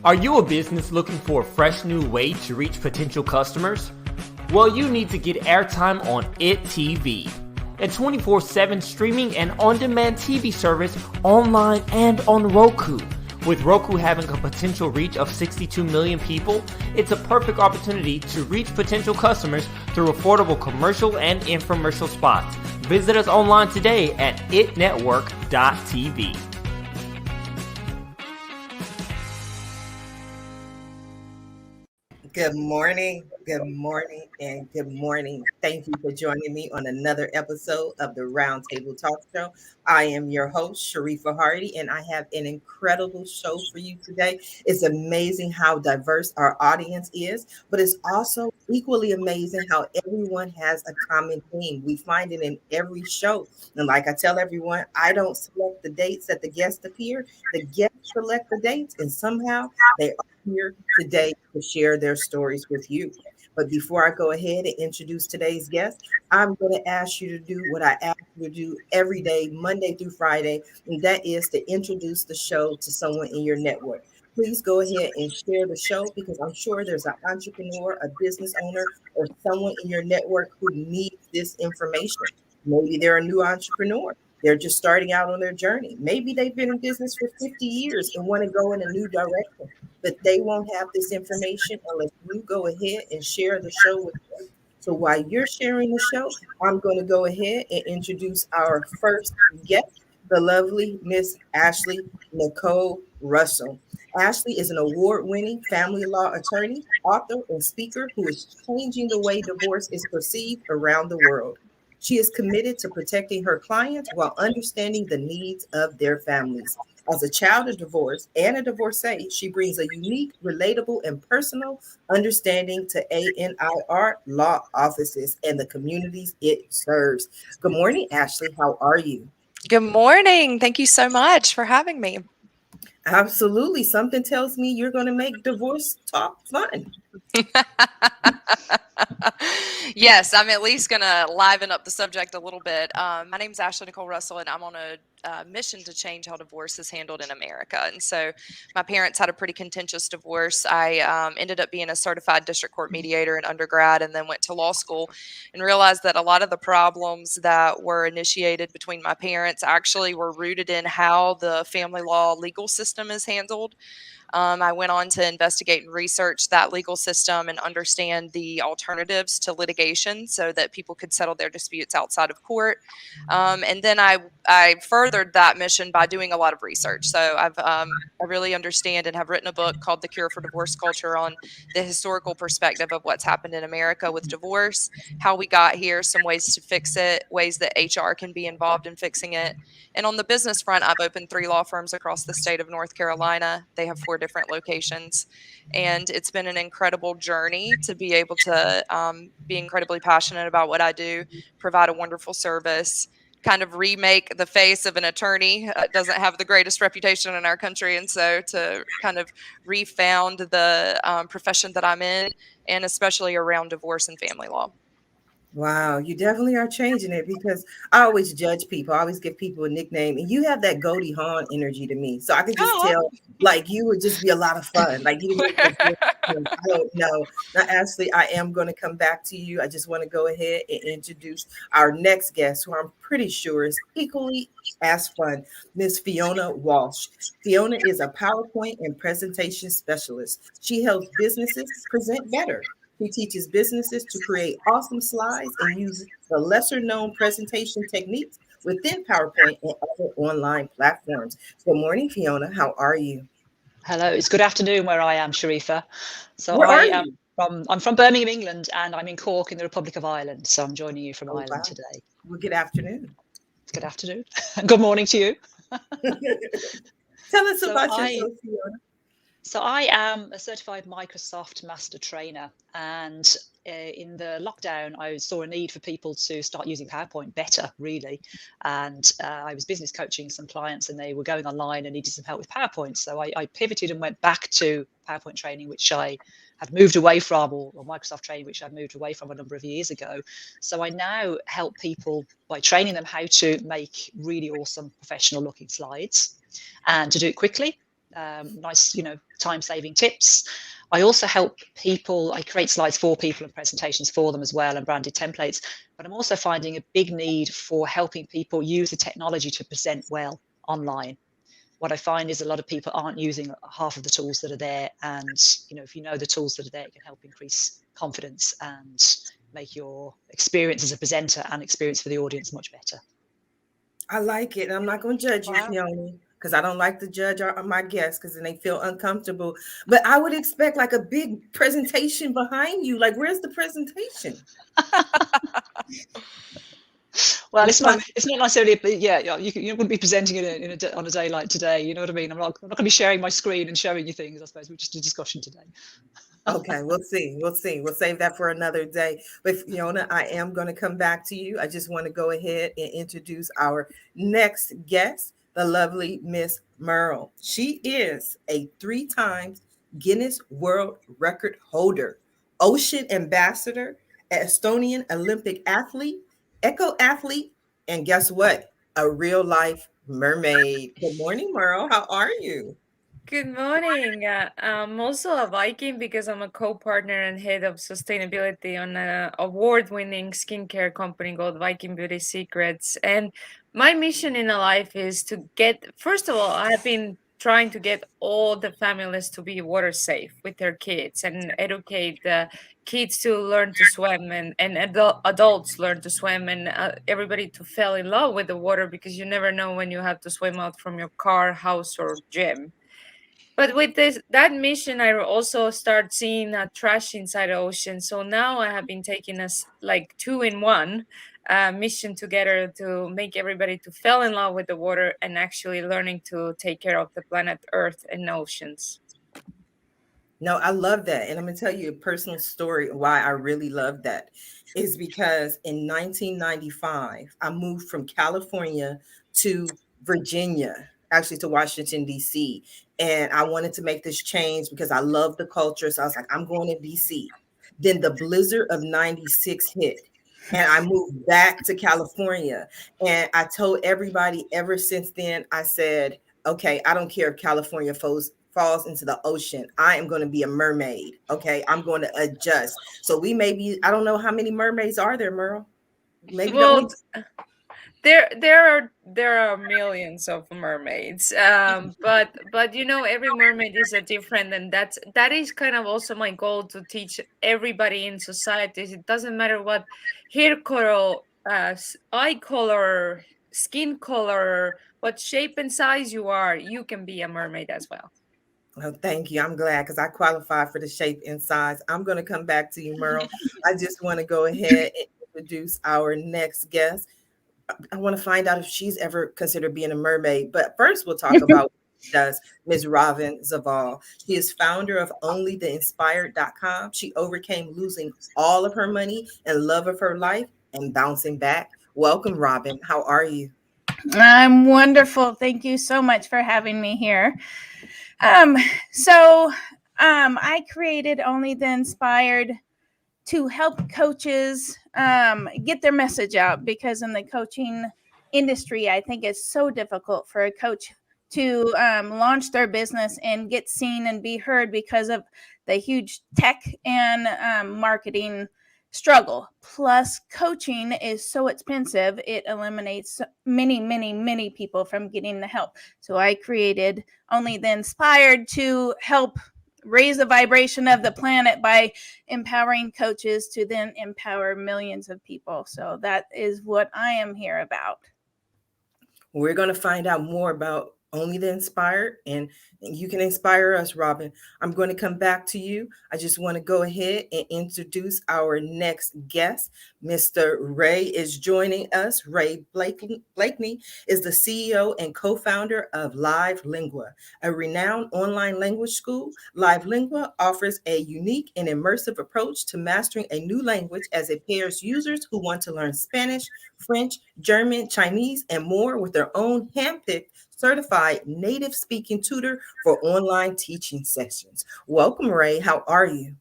Are you a business looking for a fresh new way to reach potential customers? Well, you need to get airtime on IT TV, a 24/7 streaming and on-demand TV service online and on Roku. With Roku having a potential reach of 62 million people, it's a perfect opportunity to reach potential customers through affordable commercial and infomercial spots. Visit us online today at itnetwork.tv. Good morning, and good morning. Thank you for joining me on another episode of the Roundtable Talk Show. I am your host, Sharifah Hardie, and I have an incredible show for you today. It's amazing how diverse our audience is, but it's also equally amazing how everyone has a common theme. We find it in every show. And like I tell everyone, I don't select the dates that the guests appear. The guests select the dates, and somehow they here today to share their stories with you. But before I go ahead and introduce today's guest, I'm going to ask you to do what I ask you to do every day, Monday through Friday, and that is to introduce the show to someone in your network. Please go ahead and share the show because I'm sure there's an entrepreneur, a business owner, or someone in your network who needs this information. Maybe they're a new entrepreneur. They're just starting out on their journey. Maybe they've been in business for 50 years and want to go in a new direction, but they won't have this information unless you go ahead and share the show with them. So while you're sharing the show, I'm going to go ahead and introduce our first guest, the lovely Miss Ashley Nicole Russell. Ashley is an award-winning family law attorney, author, and speaker who is changing the way divorce is perceived around the world. She is committed to protecting her clients while understanding the needs of their families. As a child of divorce and a divorcee, she brings a unique, relatable, and personal understanding to ANIR law offices and the communities it serves. Good morning, Ashley. How are you? Good morning. Thank you so much for having me. Absolutely. Something tells me you're going to make divorce talk fun. Yes, I'm at least going to liven up the subject a little bit. My name is Ashley Nicole Russell, and I'm on a mission to change how divorce is handled in America. And so my parents had a pretty contentious divorce. I ended up being a certified district court mediator in undergrad and then went to law school and realized that a lot of the problems that were initiated between my parents actually were rooted in how the family law legal system is handled. I went on to investigate and research that legal system and understand the alternatives to litigation so that people could settle their disputes outside of court. And then I furthered that mission by doing a lot of research. So I really understand and have written a book called The Cure for Divorce Culture on the historical perspective of what's happened in America with divorce, how we got here, some ways to fix it, ways that HR can be involved in fixing it. And on the business front, I've opened 3 law firms across the state of North Carolina. They have 4 different locations. And it's been an incredible journey to be able to be incredibly passionate about what I do, provide a wonderful service, kind of remake the face of an attorney. Doesn't have the greatest reputation in our country. And so to kind of refound the profession that I'm in, and especially around divorce and family law. Wow, you definitely are changing it because I always judge people. I always give people a nickname, and you have that Goldie Hawn energy to me. So I could just tell, like, you would just be a lot of fun. Like, you I don't know. Now, Ashley, I am going to come back to you. I just want to go ahead and introduce our next guest, who I'm pretty sure is equally as fun, Miss Fiona Walsh. Fiona is a PowerPoint and presentation specialist. She helps businesses present better. He teaches businesses to create awesome slides and use the lesser known presentation techniques within PowerPoint and other online platforms. Good morning, Fiona. How are you? Hello, it's good afternoon where I am, Sharifah. So I'm from Birmingham, England, and I'm in Cork in the Republic of Ireland. So I'm joining you from Ireland today. Well, good afternoon. Good afternoon. Good morning to you. Tell us about yourself, Fiona. So I am a certified Microsoft master trainer, and in the lockdown, I saw a need for people to start using PowerPoint better, really. And I was business coaching some clients, and they were going online and needed some help with PowerPoint. So I pivoted and went back to PowerPoint training, which I had moved away from, or Microsoft training, which I'd moved away from a number of years ago. So I now help people by training them how to make really awesome professional looking slides and to do it quickly. Nice, time-saving tips. I also help people, I create slides for people and presentations for them as well, and branded templates. But I'm also finding a big need for helping people use the technology to present well online. What I find is a lot of people aren't using half of the tools that are there. And, if you know the tools that are there, it can help increase confidence and make your experience as a presenter and experience for the audience much better. I like it. I'm not going to judge you, Wow. Fiona, because I don't like to judge my guests because then they feel uncomfortable. But I would expect like a big presentation behind you. Like, where's the presentation? Well, it's not necessarily, you wouldn't be presenting it on a day like today. You know what I mean? I'm not going to be sharing my screen and showing you things, I suppose. We're just a discussion today. Okay, we'll see. We'll save that for another day. But Fiona, I am going to come back to you. I just want to go ahead and introduce our next guest, the lovely Miss Merle. She is a 3-time Guinness World Record holder, ocean ambassador, Estonian Olympic athlete, eco athlete, and guess what? A real life mermaid. Good morning, Merle. How are you? Good morning. I'm also a Viking because I'm a co-partner and head of sustainability on an award-winning skincare company called Viking Beauty Secrets. And my mission in life is to first of all, I've been trying to get all the families to be water safe with their kids and educate the kids to learn to swim and adults learn to swim and everybody to fall in love with the water because you never know when you have to swim out from your car, house, or gym. But with that mission, I also start seeing trash inside the ocean. So now I have been taking us like 2-in-1 mission together to make everybody to fall in love with the water and actually learning to take care of the planet Earth and oceans. No, I love that. And I'm going to tell you a personal story why I really love that is because in 1995, I moved from California to Virginia, actually to Washington, D.C. And I wanted to make this change because I love the culture. So I was like, I'm going to D.C. Then the blizzard of 96 hit. And I moved back to California. And I told everybody ever since then, I said, okay, I don't care if California falls into the ocean. I am going to be a mermaid. Okay. I'm going to adjust. So we may be, I don't know how many mermaids are there, Merle? Maybe Well, there are millions of mermaids, but every mermaid is a different, and that is kind of also my goal to teach everybody in society. It doesn't matter what hair color, eye color, skin color, what shape and size you are, you can be a mermaid as well. Oh, thank you. I'm glad because I qualify for the shape and size. I'm going to come back to you, Merle. I just want to go ahead and introduce our next guest. I want to find out if she's ever considered being a mermaid. But first, we'll talk about what she does, Ms. Robin Zaval. She is founder of OnlyTheInspired.com. She overcame losing all of her money and love of her life and bouncing back. Welcome, Robin. How are you? I'm wonderful. Thank you so much for having me here. I created Only the Inspired to help coaches get their message out, because in the coaching industry, I think it's so difficult for a coach to launch their business and get seen and be heard because of the huge tech and marketing struggle. Plus, coaching is so expensive, it eliminates many people from getting the help. So I created Only the Inspired to help raise the vibration of the planet by empowering coaches to then empower millions of people. So that is what I am here about. We're going to find out more about Only the Inspired, and you can inspire us, Robin. I'm going to come back to you. I just want to go ahead and introduce our next guest. Mr. Ray is joining us. Ray Blakeney is the CEO and co-founder of Live Lingua, a renowned online language school. Live Lingua offers a unique and immersive approach to mastering a new language as it pairs users who want to learn Spanish, French, German, Chinese, and more with their own handpicked certified native speaking tutor for online teaching sessions. Welcome, Ray. How are you?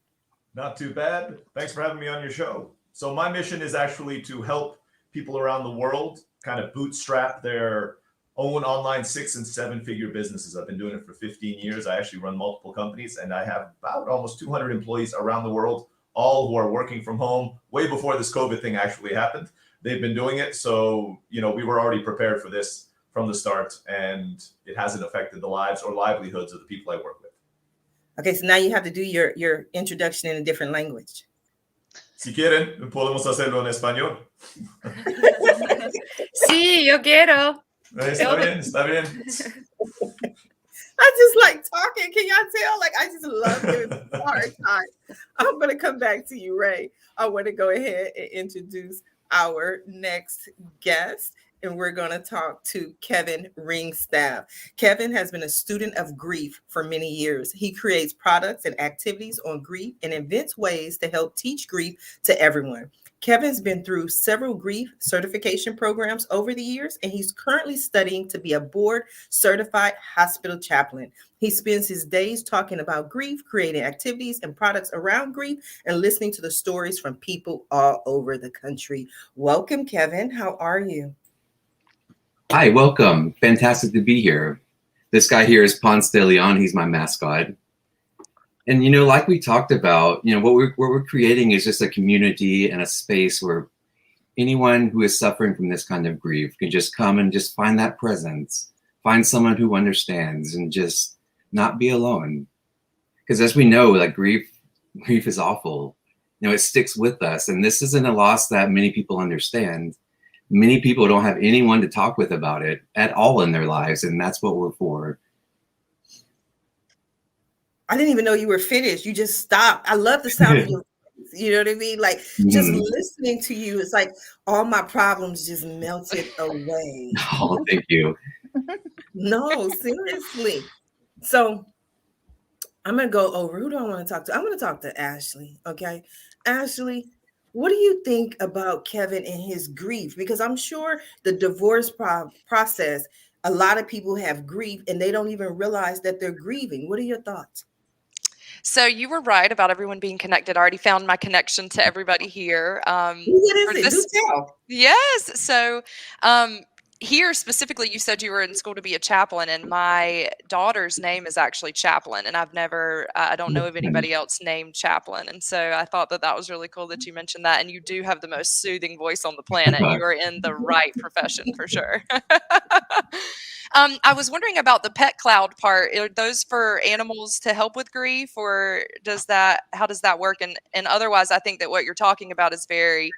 Not too bad. Thanks for having me on your show. So my mission is actually to help people around the world kind of bootstrap their own online 6- and 7-figure businesses. I've been doing it for 15 years. I actually run multiple companies, and I have about almost 200 employees around the world, all who are working from home way before this COVID thing actually happened. They've been doing it. So, we were already prepared for this from the start, and it hasn't affected the lives or livelihoods of the people I work with. Okay, so now you have to do your introduction in a different language. Si quieren, podemos hacerlo en español. Sí, yo quiero. Está bien, está bien. I just like talking. Can y'all tell? Like, I just love giving people a hard time. I'm going to come back to you, Ray. I want to go ahead and introduce our next guest, and we're going to talk to Kevin Ringstaff. Kevin has been a student of grief for many years. He creates products and activities on grief and invents ways to help teach grief to everyone. Kevin's been through several grief certification programs over the years, and he's currently studying to be a board-certified hospital chaplain. He spends his days talking about grief, creating activities and products around grief, and listening to the stories from people all over the country. Welcome, Kevin. How are you? Hi, welcome. Fantastic to be here. This guy here is Ponce de Leon. He's my mascot. And, like we talked about, what we're creating is just a community and a space where anyone who is suffering from this kind of grief can just come and just find that presence, find someone who understands, and just not be alone. Because as we know, like grief is awful. It sticks with us. And this isn't a loss that many people understand. Many people don't have anyone to talk with about it at all in their lives. And that's what we're for. I didn't even know you were finished. You just stopped. I love the sound of your voice. You know what I mean? Like, just listening to you, it's like all my problems just melted away. Oh, thank you. No, seriously. So I'm going to go over. Who do I want to talk to? I'm going to talk to Ashley. Okay. Ashley, what do you think about Kevin and his grief? Because I'm sure the divorce process, a lot of people have grief and they don't even realize that they're grieving. What are your thoughts? So you were right about everyone being connected. I already found my connection to everybody here. What is it? Do tell. Yes. So here specifically, you said you were in school to be a chaplain, and my daughter's name is actually Chaplain, and I don't know of anybody else named Chaplain. And so I thought that was really cool that you mentioned that. And you do have the most soothing voice on the planet. You are in the right profession for sure. I was wondering about the pet cloud part. Are those for animals to help with grief, or how does that work? And otherwise, I think that what you're talking about is very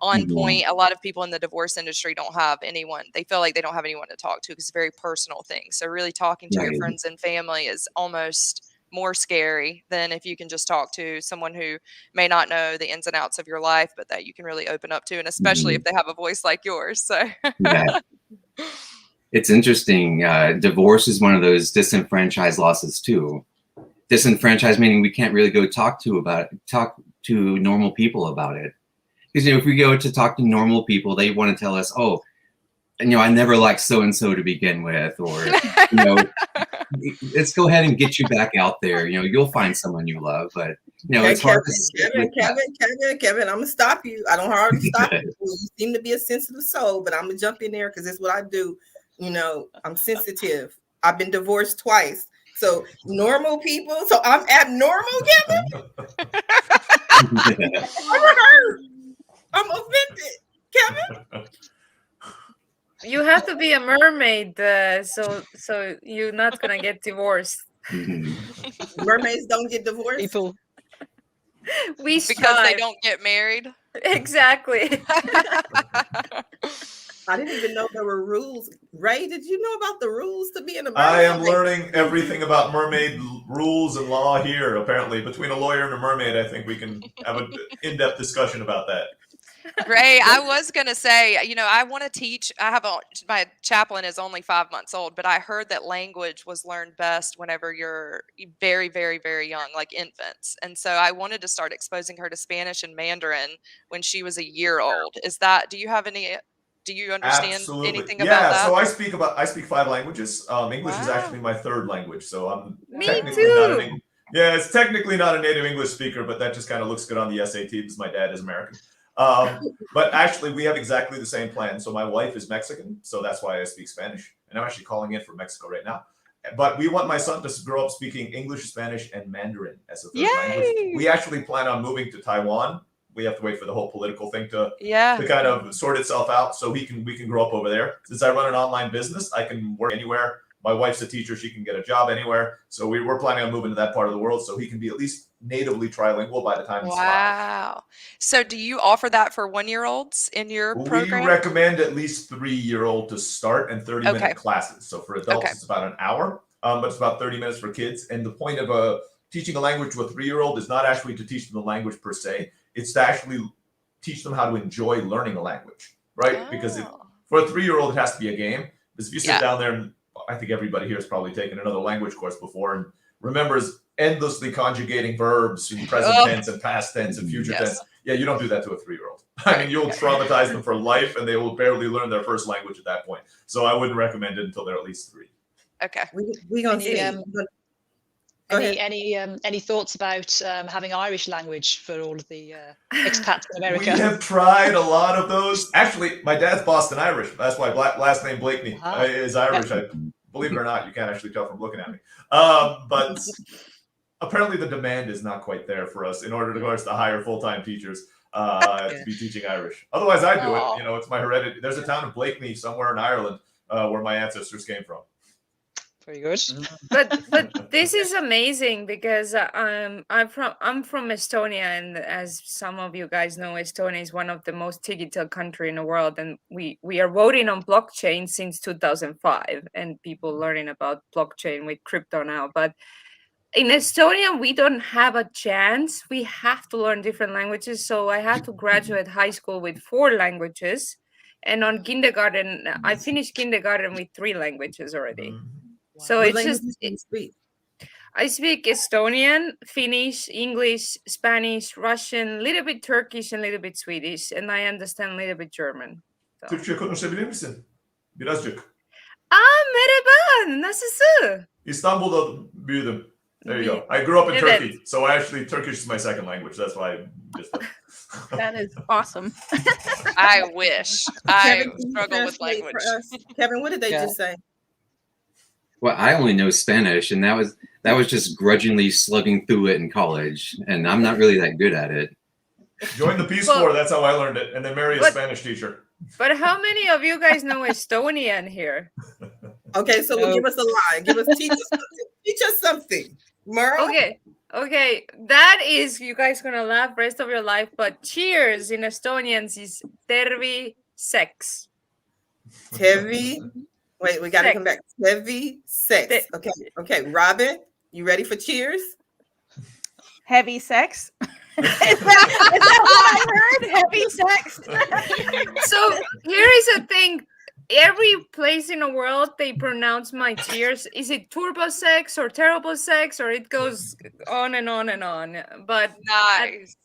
on point. A lot of people in the divorce industry don't have anyone. They feel like they don't have anyone to talk to because it's a very personal thing. So really talking to your friends and family is almost more scary than if you can just talk to someone who may not know the ins and outs of your life, but that you can really open up to, and especially if they have a voice like yours. So yeah. It's interesting. Divorce is one of those disenfranchised losses too. Disenfranchised meaning we can't really go talk to normal people about it. Because if we go to talk to normal people, they want to tell us, oh, I never liked so-and-so to begin with, or let's go ahead and get you back out there. You'll find someone you love, but it's hard to stick with Kevin, I'm gonna stop you. I don't hardly stop you. You seem to be a sensitive soul, but I'm gonna jump in there because it's what I do. I'm sensitive. I've been divorced twice. So normal people. So I'm abnormal, Kevin. I'm offended, Kevin. You have to be a mermaid, so you're not gonna get divorced. Mermaids don't get divorced. People, because they don't get married. Exactly. I didn't even know there were rules. Ray, did you know about the rules to be in a mermaid? I am learning everything about mermaid rules and law here. Apparently, between a lawyer and a mermaid, I think we can have an in-depth discussion about that. Great. I was going to say, I want to teach. My chaplain is only 5 months old, but I heard that language was learned best whenever you're very, very, very young, like infants. And so I wanted to start exposing her to Spanish and Mandarin when she was a year old. Do you understand anything about that? Yeah, so I speak 5 languages. English is actually my 3rd language, so I'm it's technically not a native English speaker, but that just kind of looks good on the SAT because my dad is American. But actually, we have exactly the same plan. So my wife is Mexican, so that's why I speak Spanish, and I'm actually calling in from Mexico right now. But we want my son to grow up speaking English, Spanish, and Mandarin as a third language. We actually plan on moving to Taiwan. We have to wait for the whole political thing to kind of sort itself out, so we can grow up over there. Since I run an online business, I can work anywhere. My wife's a teacher; she can get a job anywhere. So we're planning on moving to that part of the world, so he can be at least natively trilingual by the time he's 5. Wow. So do you offer that for 1-year-olds in your program? We recommend at least 3-year-old to start and 30-minute classes. So for adults, it's about an hour, but it's about 30 minutes for kids. And the point of teaching a language to a 3-year-old is not actually to teach them the language per se. It's to actually teach them how to enjoy learning a language, right? Because for a 3-year-old, it has to be a game. Because if you sit down there, and I think everybody here has probably taken another language course before and remembers endlessly conjugating verbs in present tense and past tense and future tense. Yeah, you don't do that to a 3-year-old. I mean, you'll traumatize them for life, and they will barely learn their first language at that point. So I wouldn't recommend it until they're at least 3. Okay. We're going to see. Any thoughts about having Irish language for all of the expats in America? We have tried a lot of those. Actually, my dad's Boston Irish. That's why last name Blakeney is Irish. I believe it or not, you can't actually tell from looking at me. But apparently the demand is not quite there for us in order to hire full-time teachers to be teaching Irish. Otherwise, I'd do it. You know, it's my heredity. There's a town of Blakeney somewhere in Ireland where my ancestors came from. Very good. But this is amazing because I'm from Estonia, and as some of you guys know, Estonia is one of the most digital country in the world, and we are voting on blockchain since 2005, and people learning about blockchain with crypto now. But in Estonia, we don't have a chance. We have to learn different languages. So I had to graduate high school with 4 languages, and on kindergarten, I finished kindergarten with 3 languages already. Wow. So What it's languages just do you speak? I speak Estonian, Finnish, English, Spanish, Russian, little bit Turkish, and little bit Swedish, and I understand a little bit German. So. Türkçe konuşabilir misin? Birazcık. Merhaba, nasılsın? İstanbul'da büyüdüm. There you go. I grew up in Turkey, so actually Turkish is my second language. That's why I just. That is awesome. I wish. I Kevin, can you struggle with translate language. for us? Kevin, what did they just say? Well, I only know Spanish, and that was just grudgingly slugging through it in college, and I'm not really that good at it. Join the Peace Corps. That's how I learned it, and then marry a Spanish teacher. But how many of you guys know Estonian here? Okay, so give us a line. Teach us something. Teach us something. Merle? Okay. That is, you guys gonna laugh rest of your life, but cheers in Estonians is tervi sex. Tervi. Wait, we got to come back. Heavy sex. Okay. Robin, you ready for cheers? Heavy sex. Is that what I heard? Heavy sex. So here is a thing. Every place in the world they pronounce my cheers. Is it turbo sex or terrible sex, or it goes on and on and on? But nice.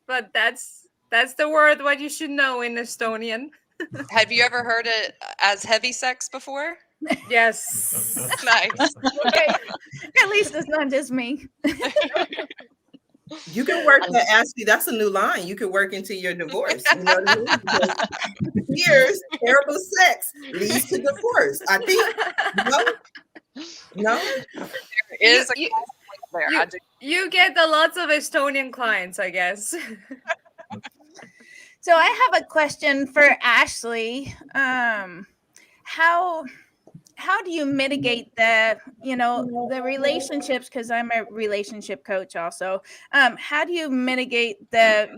But that's the word what you should know in Estonian. Have you ever heard it as heavy sex before? Yes. Nice. Okay. At least it's not just me. You can work that, Ashley. That's a new line. You could work into your divorce. You know what I mean? Here's terrible sex leads to divorce. I think no. There is there. You get lots of Estonian clients, I guess. So I have a question for Ashley. How do you mitigate the relationships? Because I'm a relationship coach also. How do you mitigate the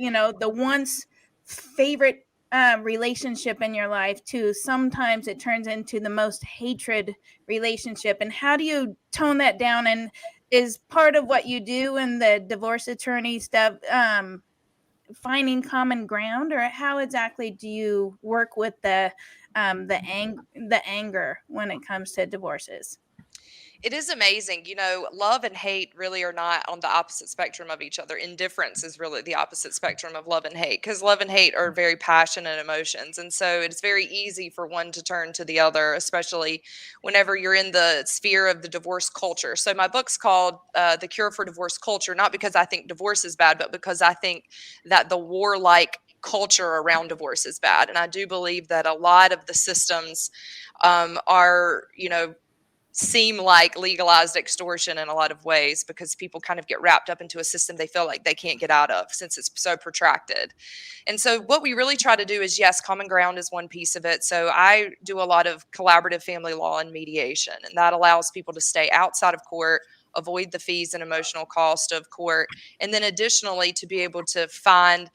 once favorite relationship in your life to sometimes it turns into the most hatred relationship? And how do you tone that down? And is part of what you do in the divorce attorney stuff finding common ground, or how exactly do you work with the anger when it comes to divorces? It is amazing. Love and hate really are not on the opposite spectrum of each other. Indifference is really the opposite spectrum of love and hate, because love and hate are very passionate emotions. And so it's very easy for one to turn to the other, especially whenever you're in the sphere of the divorce culture. So my book's called The Cure for Divorce Culture, not because I think divorce is bad, but because I think that the warlike culture around divorce is bad. And I do believe that a lot of the systems are, seem like legalized extortion in a lot of ways, because people kind of get wrapped up into a system they feel like they can't get out of since it's so protracted. And so what we really try to do is, yes, common ground is one piece of it. So I do a lot of collaborative family law and mediation, and that allows people to stay outside of court, avoid the fees and emotional cost of court, and then additionally to be able to find,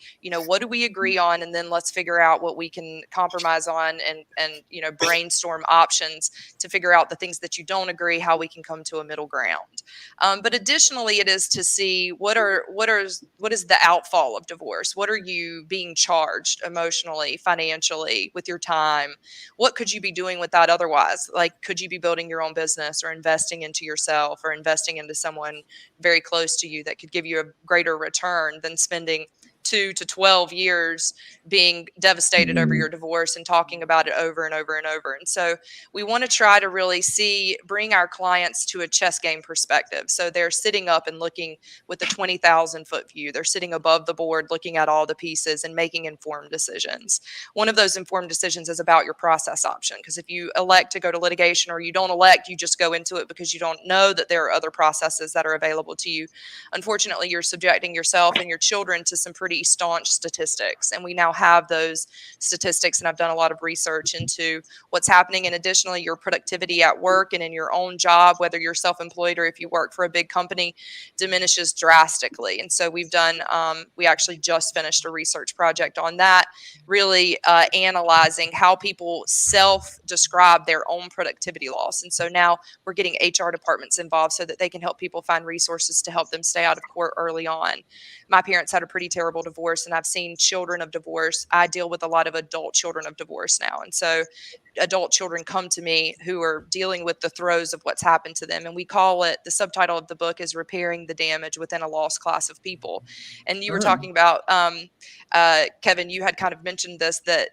what do we agree on, and then let's figure out what we can compromise on, and brainstorm options to figure out the things that you don't agree, how we can come to a middle ground. But additionally, it is to see what is the outfall of divorce. What are you being charged emotionally, financially, with your time? What could you be doing with that otherwise? Like, could you be building your own business, or investing into yourself, or investing into someone very close to you that could give you a greater return than spending 2 to 12 years being devastated over your divorce and talking about it over and over and over. And so we want to try to really bring our clients to a chess game perspective. So they're sitting up and looking with a 20,000 foot view. They're sitting above the board, looking at all the pieces and making informed decisions. One of those informed decisions is about your process option, because if you elect to go to litigation, or you don't elect, you just go into it because you don't know that there are other processes that are available to you. Unfortunately, you're subjecting yourself and your children to some pretty staunch statistics, and we now have those statistics, and I've done a lot of research into what's happening. And additionally, your productivity at work and in your own job, whether you're self-employed or if you work for a big company, diminishes drastically. And so we've done, we actually just finished a research project on that, really analyzing how people self-describe their own productivity loss. And so now we're getting HR departments involved so that they can help people find resources to help them stay out of court early on. My parents had a pretty terrible divorce, and I've seen children of divorce. I deal with a lot of adult children of divorce now. And so adult children come to me who are dealing with the throes of what's happened to them. And we call it, the subtitle of the book is Repairing the Damage Within a Lost Class of People. And you were talking about, Kevin, you had kind of mentioned this, that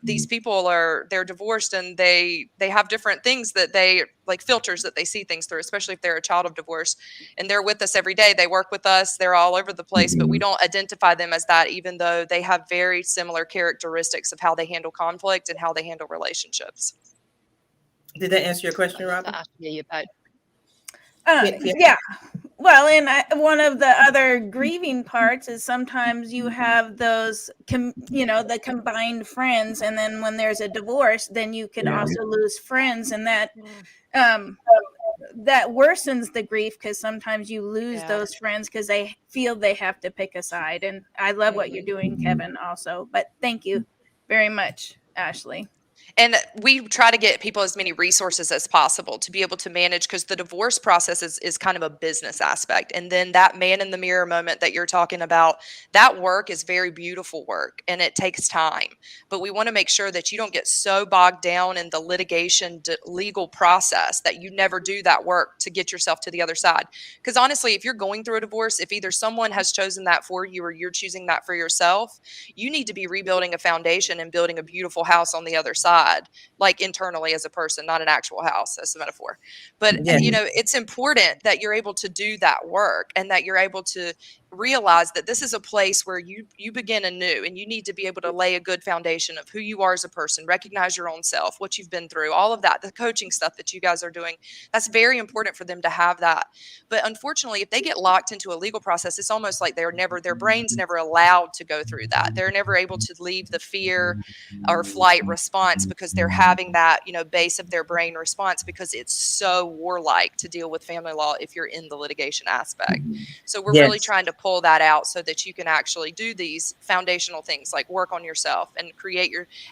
these people they're divorced, and they have different things that they, like filters that they see things through, especially if they're a child of divorce, and they're with us every day. They work with us. They're all over the place, but we don't identify them as that, even though they have very similar characteristics of how they handle conflict and how they handle relationships. Did that answer your question, Robin? Yeah. Well, and one of the other grieving parts is sometimes you have those, the combined friends, and then when there's a divorce, then you could also lose friends, and that that worsens the grief, because sometimes you lose those friends because they feel they have to pick a side. And I love what you're doing, Kevin, also. But thank you very much, Ashley. And we try to get people as many resources as possible to be able to manage, because the divorce process is kind of a business aspect. And then that man in the mirror moment that you're talking about, that work is very beautiful work, and it takes time. But we want to make sure that you don't get so bogged down in the litigation legal process that you never do that work to get yourself to the other side. Because honestly, if you're going through a divorce, if either someone has chosen that for you or you're choosing that for yourself, you need to be rebuilding a foundation and building a beautiful house on the other side. Like internally as a person, not an actual house, as a metaphor. But, it's important that you're able to do that work, and that you're able to realize that this is a place where you begin anew, and you need to be able to lay a good foundation of who you are as a person, recognize your own self, what you've been through, all of that, the coaching stuff that you guys are doing. That's very important for them to have that. But unfortunately, if they get locked into a legal process, it's almost like their brain's never allowed to go through that. They're never able to leave the fear or flight response, because they're having that, base of their brain response, because it's so warlike to deal with family law if you're in the litigation aspect. So we're really trying to pull that out so that you can actually do these foundational things, like work on yourself and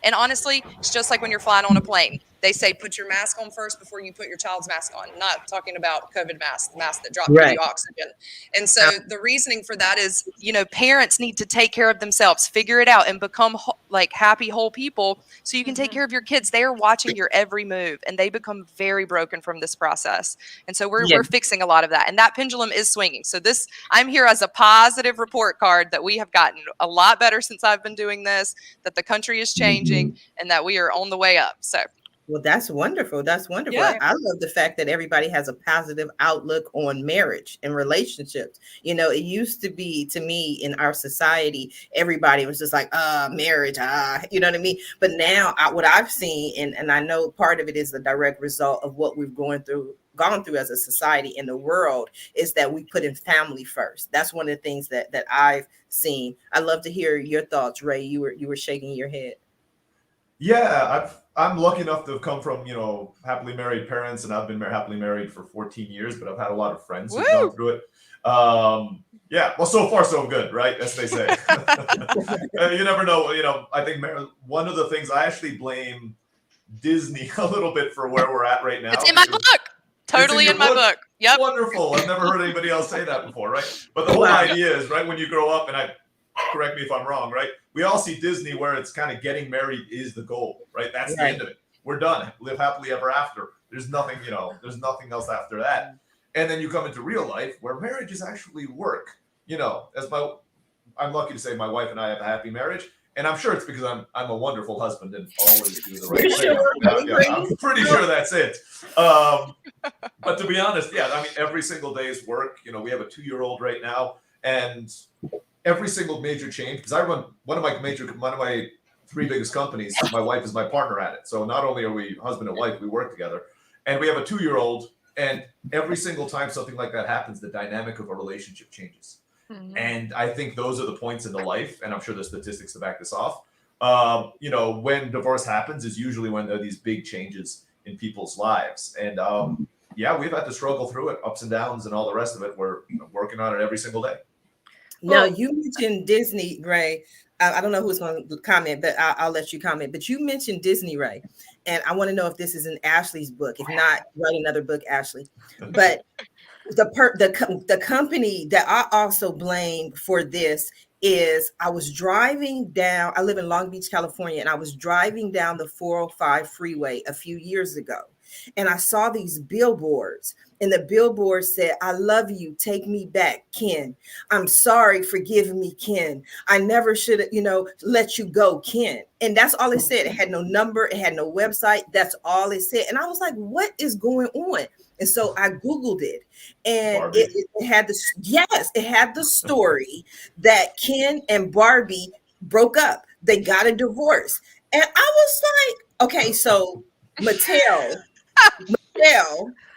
and honestly, it's just like when you're flying on a plane. They say put your mask on first before you put your child's mask on. Not talking about COVID mask, the mask that drops you oxygen. And so the reasoning for that is, parents need to take care of themselves, figure it out, and become like happy, whole people, so you can take care of your kids. They are watching your every move, and they become very broken from this process. And so we're fixing a lot of that, and that pendulum is swinging. So I'm here as a positive report card that we have gotten a lot better since I've been doing this, that the country is changing, and that we are on the way up. So. Well, that's wonderful. That's wonderful. Yeah. I love the fact that everybody has a positive outlook on marriage and relationships. You know, it used to be, to me, in our society, everybody was just like, marriage, you know what I mean? But now what I've seen, and I know part of it is the direct result of what we've gone through as a society in the world, is that we put in family first. That's one of the things that I've seen. I'd love to hear your thoughts, Ray. You were shaking your head. Yeah, I'm lucky enough to have come from, happily married parents, and I've been happily married for 14 years, but I've had a lot of friends who've gone through it. Yeah, well, so far so good, right? As they say. You never know. I think one of the things, I actually blame Disney a little bit for where we're at right now. It's in my book. Totally in my book. Yep. Wonderful. I've never heard anybody else say that before, right? But the whole idea is, right, when you grow up, and correct me if I'm wrong, right? We all see Disney where it's kind of getting married is the goal, right? That's the end of it. We're done. Live happily ever after. There's nothing, there's nothing else after that. And then you come into real life where marriage is actually work. I'm lucky to say my wife and I have a happy marriage. And I'm sure it's because I'm a wonderful husband and always do the right thing. I'm pretty sure that's it. But to be honest, every single day is work. We have a 2-year-old right now, and every single major change, because I run one of my 3 biggest companies. My wife is my partner at it. So not only are we husband and wife, we work together, and we have a 2-year-old. And every single time something like that happens, the dynamic of a relationship changes. Mm-hmm. And I think those are the points in the life, and I'm sure there's statistics to back this off. When divorce happens is usually when there are these big changes in people's lives. And we've had to struggle through it, ups and downs and all the rest of it. We're working on it every single day. Now, you mentioned Disney, Ray. I don't know who's going to comment, but I'll let you comment. But you mentioned Disney, Ray, and I want to know if this is in Ashley's book. If not, write another book, Ashley. But the company that I also blame for this is, I was driving down. I live in Long Beach, California, and I was driving down the 405 freeway a few years ago, and I saw these billboards. And the billboard said, "I love you. Take me back, Ken. I'm sorry. Forgive me, Ken. I never should have, let you go, Ken." And that's all it said. It had no number. It had no website. That's all it said. And I was like, what is going on? And so I Googled it, and it had it had the story that Ken and Barbie broke up. They got a divorce. And I was like, okay, so Mattel,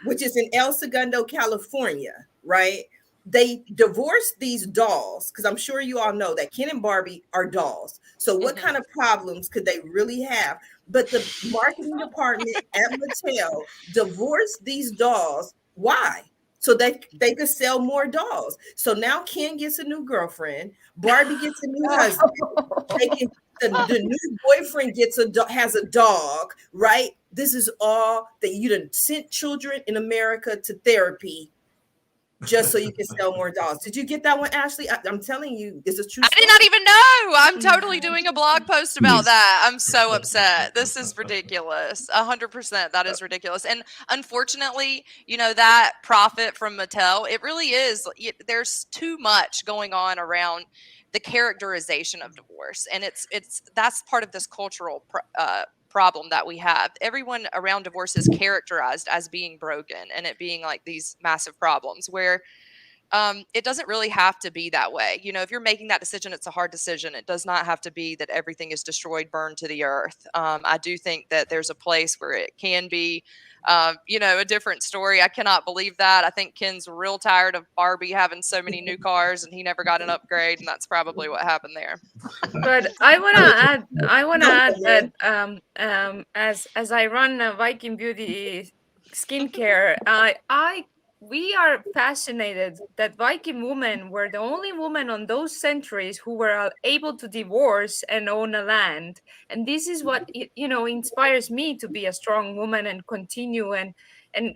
which is in El Segundo, California, right? They divorced these dolls, because I'm sure you all know that Ken and Barbie are dolls. So what kind of problems could they really have? But the marketing department at Mattel divorced these dolls. Why? So they could sell more dolls. So now Ken gets a new girlfriend. Barbie gets a new husband. The new boyfriend has a dog, right? This is all that you done sent children in America to therapy just so you can sell more dolls. Did you get that one, Ashley? I'm telling you, it's a true story. I did not even know. I'm totally doing a blog post about that. I'm so upset. This is ridiculous. 100%. That is ridiculous. And unfortunately, that profit from Mattel, it really is. There's too much going on around the characterization of divorce. And that's part of this cultural problem that we have. Everyone around divorce is characterized as being broken and it being like these massive problems where it doesn't really have to be that way. If you're making that decision, it's a hard decision. It does not have to be that everything is destroyed, burned to the earth. I do think that there's a place where it can be, a different story. I cannot believe that. I think Ken's real tired of Barbie having so many new cars and he never got an upgrade, and that's probably what happened there. But I want to add that as I run Viking Beauty skincare, we are fascinated that Viking women were the only women on those centuries who were able to divorce and own a land. And this is what, inspires me to be a strong woman and continue. And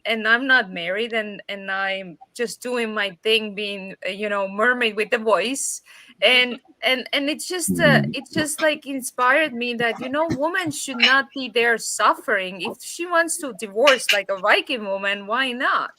I'm not married and I'm just doing my thing, being, mermaid with a voice. And it's just like inspired me that, woman should not be there suffering. If she wants to divorce like a Viking woman, why not?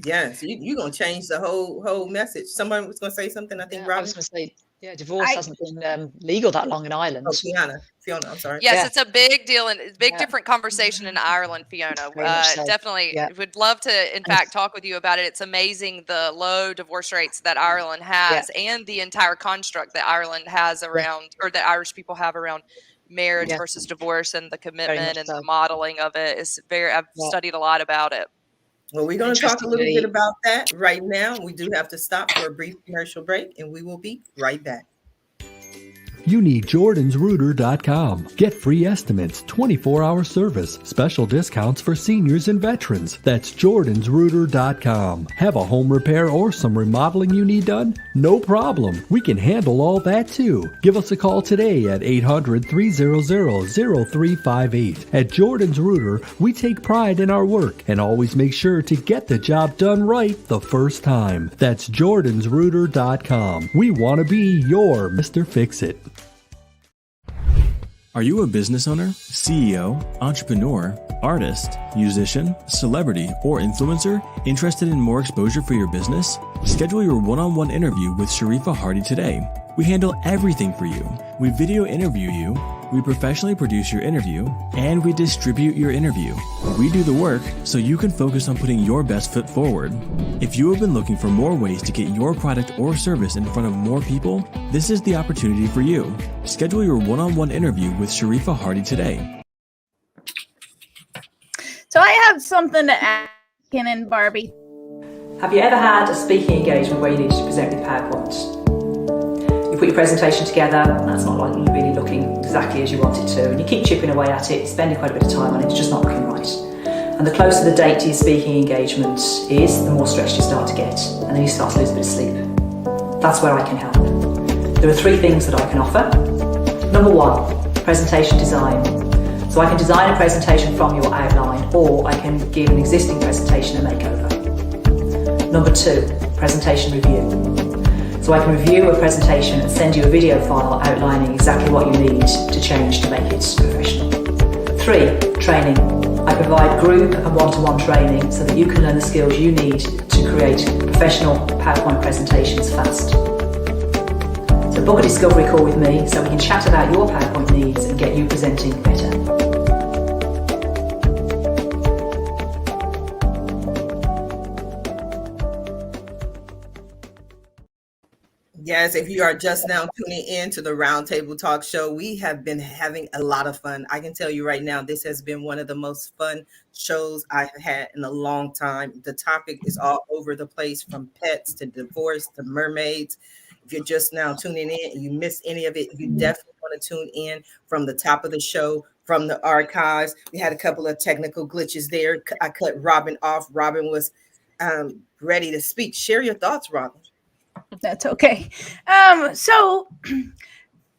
Yes, you're gonna change the whole message. Someone was gonna say something. I think Robin. I was going to say, Yeah, divorce hasn't been legal that long in Ireland. Oh, Fiona, I'm sorry. Yes, Yeah. it's a big deal and big Yeah. different conversation in Ireland, Fiona. Very much so. Definitely Yeah. would love to, in fact, talk with you about it. It's amazing the low divorce rates that Ireland has and the entire construct that Ireland has around, or that Irish people have around marriage versus divorce, and the commitment and the modeling of it is I've studied a lot about it. Well, we're going to talk a little bit about that right now. We do have to stop for a brief commercial break, and we will be right back. You need jordansrooter.com. Get free estimates, 24-hour service, special discounts for seniors and veterans. That's jordansrooter.com. Have a home repair or some remodeling you need done? No problem. We can handle all that too. Give us a call today at 800-300-0358. At Jordan's Rooter, we take pride in our work and always make sure to get the job done right the first time. That's jordansrooter.com. We want to be your Mr. Fix-It. Are you a business owner, CEO, entrepreneur, artist, musician, celebrity, or influencer interested in more exposure for your business? Schedule your one-on-one interview with Sharifah Hardie today. We handle everything for you. We video interview you, we professionally produce your interview, and we distribute your interview. We do the work so you can focus on putting your best foot forward. If you have been looking for more ways to get your product or service in front of more people, this is the opportunity for you. Schedule your one-on-one interview with Sharifah Hardie today. So I have something to ask Ken and Barbie. Have you ever had a speaking engagement where you needed to present with PowerPoint? You put your presentation together, and that's not like really looking exactly as you want it to, and you keep chipping away at it, spending quite a bit of time on it, it's just not looking right. And the closer the date to your speaking engagement is, the more stressed you start to get, and then you start to lose a bit of sleep. That's where I can help. There are 3 things that I can offer. Number 1, presentation design. So I can design a presentation from your outline, or I can give an existing presentation a makeover. Number 2, presentation review. So I can review a presentation and send you a video file outlining exactly what you need to change to make it professional. 3, training. I provide group and one-to-one training so that you can learn the skills you need to create professional PowerPoint presentations fast. So book a discovery call with me so we can chat about your PowerPoint needs and get you presenting better. Yes, if you are just now tuning in to the Roundtable Talk Show, we have been having a lot of fun. I can tell you right now, this has been one of the most fun shows I've had in a long time. The topic is all over the place, from pets to divorce to mermaids. If you're just now tuning in and you missed any of it, you definitely want to tune in from the top of the show, from the archives. We had a couple of technical glitches there. I cut Robin off. Robin was ready to speak. Share your thoughts, Robin. That's okay. So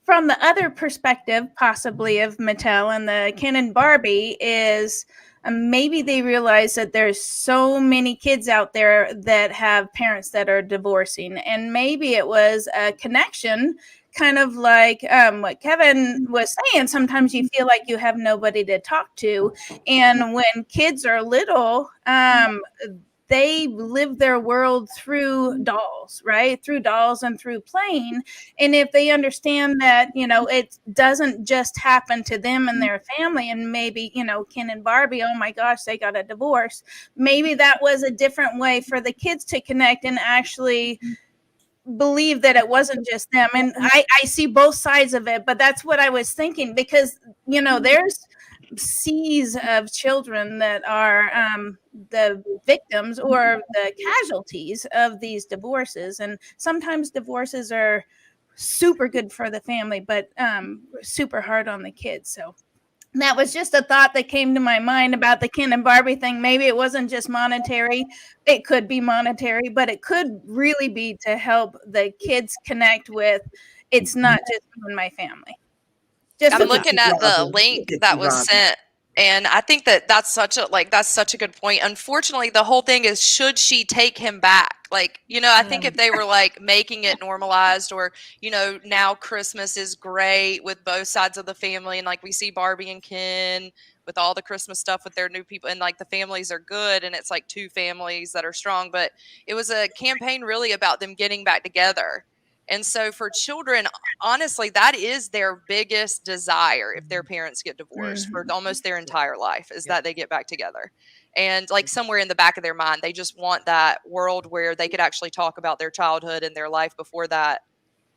from the other perspective, possibly of Mattel and the Ken and Barbie, is maybe they realize that there's so many kids out there that have parents that are divorcing, and maybe it was a connection, kind of like what Kevin was saying. Sometimes you feel like you have nobody to talk to, and when kids are little, they live their world through dolls, right? Through dolls and through playing. And if they understand that, it doesn't just happen to them and their family, and maybe, Ken and Barbie, oh my gosh, they got a divorce. Maybe that was a different way for the kids to connect and actually believe that it wasn't just them. And I see both sides of it, but that's what I was thinking, because, there's seas of children that are the victims or the casualties of these divorces. And sometimes divorces are super good for the family, but super hard on the kids. So that was just a thought that came to my mind about the Ken and Barbie thing. Maybe it wasn't just monetary. It could be monetary, but it could really be to help the kids connect with, it's not just me and my family. I'm looking at the link that was sent, and I think that's such a good point. Unfortunately, the whole thing is, should she take him back? I think if they were making it normalized, or, now Christmas is great with both sides of the family, and we see Barbie and Ken with all the Christmas stuff with their new people, and the families are good, and it's 2 families that are strong, but it was a campaign really about them getting back together. And so for children, honestly, that is their biggest desire if their parents get divorced for almost their entire life, is that they get back together. And like somewhere in the back of their mind, they just want that world where they could actually talk about their childhood and their life before that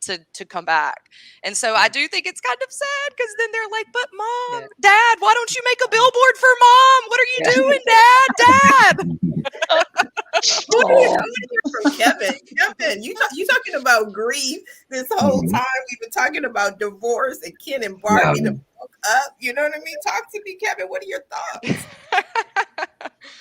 to come back. And so I do think it's kind of sad, because then they're like, but mom, dad, why don't you make a billboard for mom? What are you doing, dad? From Kevin, you talking about grief this whole time. We've been talking about divorce and Ken and Barbie to broke up. You know what I mean? Talk to me, Kevin. What are your thoughts?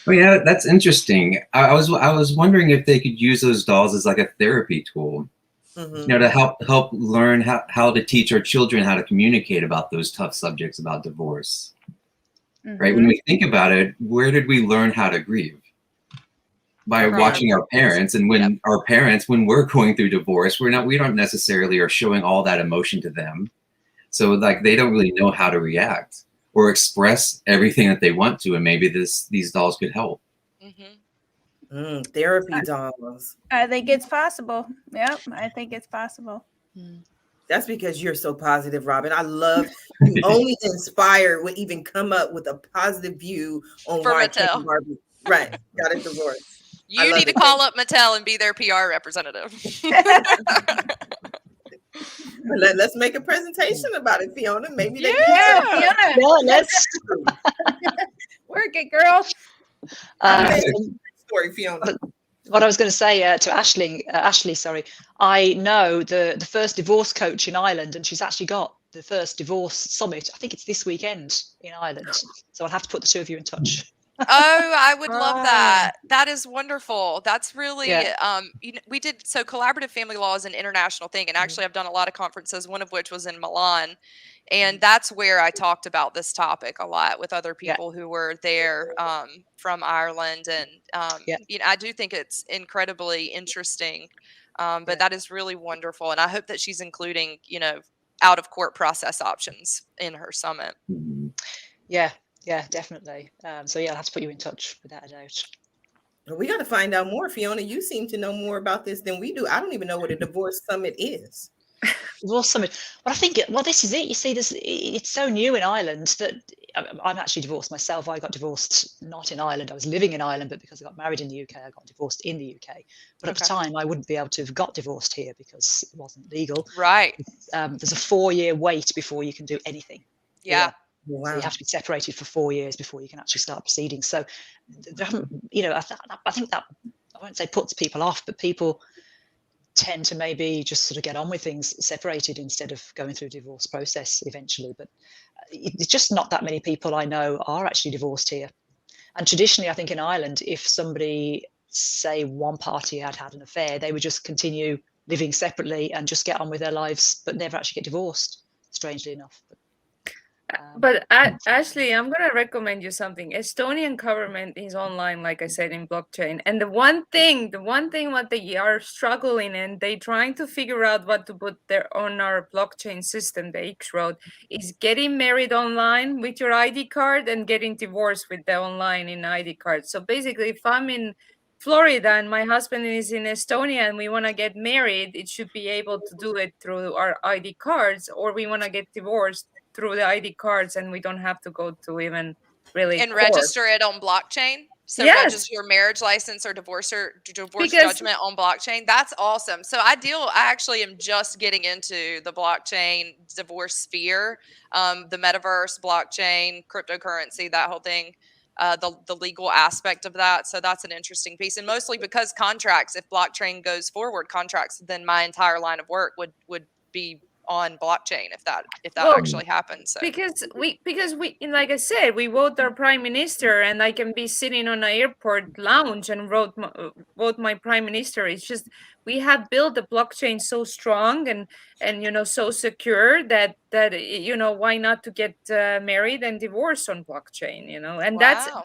Oh yeah, that's interesting. I was wondering if they could use those dolls as like a therapy tool, to help learn how to teach our children how to communicate about those tough subjects about divorce. Right? When we think about it, where did we learn how to grieve? By watching our parents. And when our parents, when we're going through divorce, we don't necessarily are showing all that emotion to them. So like they don't really know how to react or express everything that they want to. And maybe these dolls could help. Therapy dolls. I think it's possible. Yep, I think it's possible. That's because you're so positive, Robin. I love you. Only Inspired would even come up with a positive view on why Ken Barbie got a divorce. You need to call up Mattel and be their PR representative. Let's make a presentation about it, Fiona. Maybe they Fiona. Let's work it, girl. Story, Fiona. What I was going to say to Ashley, sorry, I know the first divorce coach in Ireland, and she's actually got the first divorce summit. I think it's this weekend in Ireland. So I'll have to put the two of you in touch. Oh, I would love that. That is wonderful. That's really, we did, so collaborative family law is an international thing. And actually I've done a lot of conferences, one of which was in Milan. And that's where I talked about this topic a lot with other people who were there from Ireland. And, I do think it's incredibly interesting, but that is really wonderful. And I hope that she's including, out of court process options in her summit. Yeah, definitely. So I'll have to put you in touch without a doubt. We got to find out more, Fiona. You seem to know more about this than we do. I don't even know what a divorce summit is. Divorce summit. Well, I think, this is it. You see, it's so new in Ireland that I'm actually divorced myself. I got divorced not in Ireland. I was living in Ireland, but because I got married in the UK, I got divorced in the UK. But at the time, I wouldn't be able to have got divorced here because it wasn't legal. Right. There's a 4-year wait before you can do anything. Yeah. Wow. So you have to be separated for 4 years before you can actually start proceedings. So, I think that, I won't say puts people off, but people tend to maybe just sort of get on with things separated instead of going through the divorce process eventually. But it's just not that many people I know are actually divorced here. And traditionally, I think in Ireland, if somebody, say one party had an affair, they would just continue living separately and just get on with their lives, but never actually get divorced, strangely enough. But Ashley, I'm going to recommend you something. Estonian government is online, like I said, in blockchain. And the one thing what they are struggling and they trying to figure out what to put there on our blockchain system, the X-Road, is getting married online with your ID card and getting divorced with the online in ID card. So basically, if I'm in Florida and my husband is in Estonia and we want to get married, it should be able to do it through our ID cards, or we want to get divorced through the ID cards and we don't have to go to even really and court. Register it on blockchain. So register your marriage license or divorce judgment on blockchain. That's awesome. So I actually am just getting into the blockchain divorce sphere, the metaverse, blockchain, cryptocurrency, that whole thing, the legal aspect of that. So that's an interesting piece. And mostly because contracts, if blockchain goes forward, contracts, then my entire line of work would be on blockchain if that actually happens. So. Because we like I said, we vote our prime minister, and I can be sitting on an airport lounge and vote my prime minister. It's just we have built the blockchain so strong and so secure that why not to get married and divorced on blockchain, and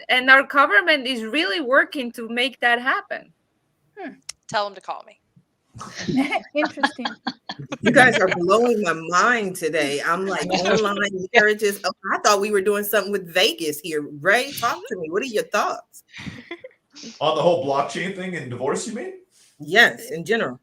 and our government is really working to make that happen. Tell them to call me. Interesting. You guys are blowing my mind today. I'm like, online marriages. Oh, I thought we were doing something with Vegas here. Ray, talk to me. What are your thoughts on the whole blockchain thing and divorce? You mean? Yes, in general.